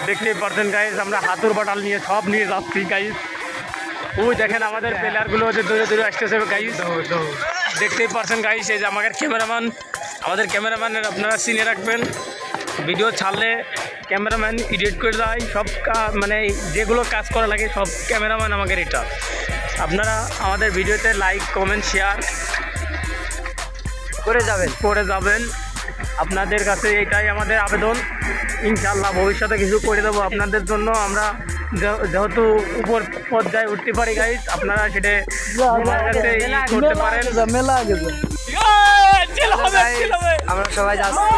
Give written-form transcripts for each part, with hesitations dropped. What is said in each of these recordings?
দেখতেই পারছেন গাইজ, আমরা হাতুর বাটাল নিয়ে সব নিয়ে যাচ্ছি গাইজ। ওই দেখেন আমাদের প্লেয়ারগুলো যে দূরে দূরে আসতেছে গাইজ, দেখতেই পারছেন গাইজ। এই যে আমাদের ক্যামেরাম্যানের আপনারা চিনে রাখবেন, ভিডিও ছাড়লে ক্যামেরাম্যান এডিট করে দেয় সব, মানে যেগুলো কাজ করা লাগে সব ক্যামেরাম্যান আমাদের এটা। আপনারা আমাদের ভিডিওতে লাইক কমেন্ট শেয়ার করে যাবেন। আপনাদের কাছে এটাই আমাদের আবেদন। ইনশাআল্লাহ ভবিষ্যতে কিছু করে দেবো আপনাদের জন্য। আমরা যেহেতু উপর পর্যায়ে উঠতে পারি গাইজ, আপনারা সেটা করতে পারেন। আমরা সবাই যাচ্ছি,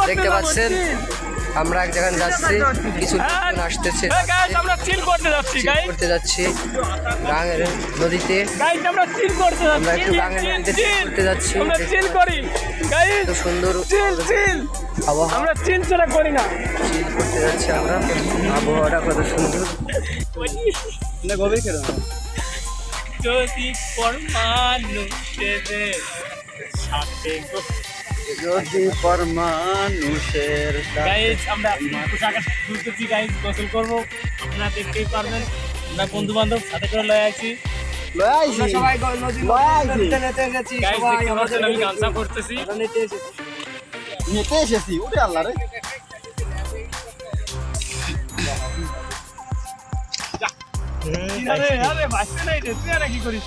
দেখতে পাচ্ছেন আমরা এক জায়গায় যাচ্ছি, কিছু আসতেছে, আমরা চিল করতে যাচ্ছি গাঙের নদীতে। আমরা একটু গাঙের নদীতে করতে যাচ্ছি, খুব সুন্দর আবহাওয়া, আমরা চিল ছাড়া করি না, চিল করতে যাচ্ছি আমরা। আবহাওয়াটা কত সুন্দর। যদি মানুষের আমরা পোশাক খুলতেছি গাইজ, গোসল করবো, আপনারা দেখতেই পারবেন। আমরা বন্ধু বান্ধব সাথে করে লয়ে আছি, আমি গামছা করতেছি। কি করিস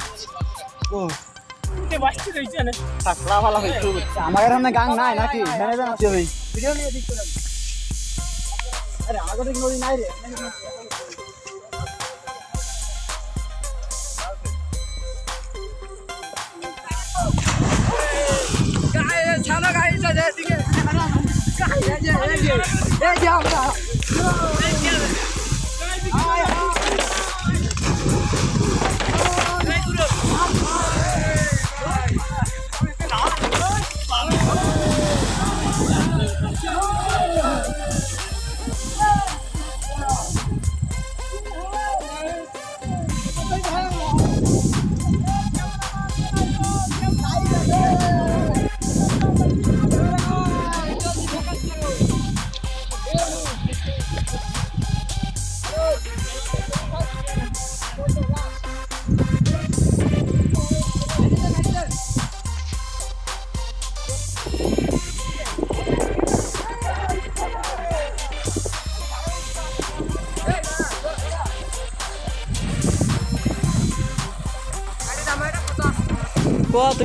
আমার এখানে গান নাই নাকি? তুই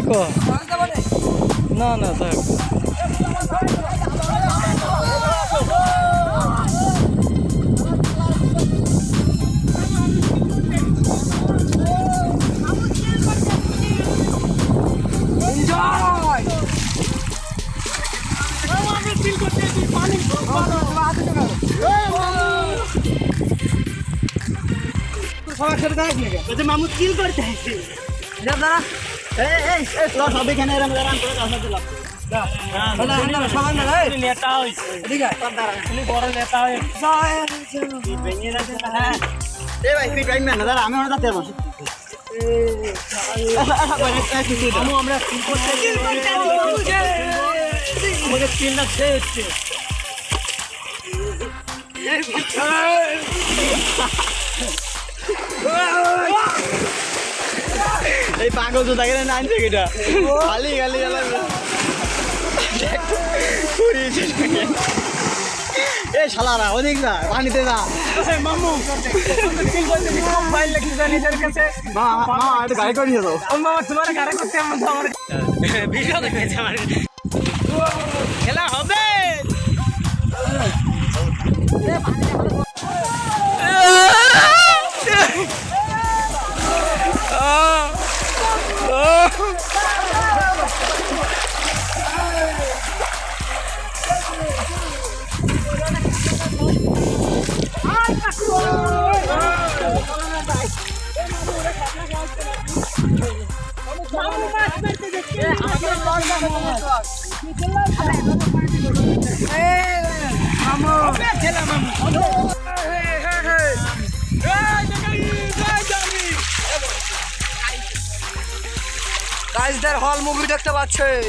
ক না না থাক। মামু চিল করতে দাদা সবাই এখানে নেতা হয়েছে, বড় নেতা হয়েছে। আমি আমরা যাতে আমরা আমাদের চিন্তা শেষ হচ্ছে। এই পাগল তো থাকে না আনছে এটা খালি খালি এ শালারা ওদিক না পানিতে না মামু গাড়ি করে নিয়ে যাও মামা তোমার গাড়ি করতে আমার ভিডিও দেখেছে আমার খেলা হবে। গাইজদের হল মুভি দেখতে পাচ্ছেন।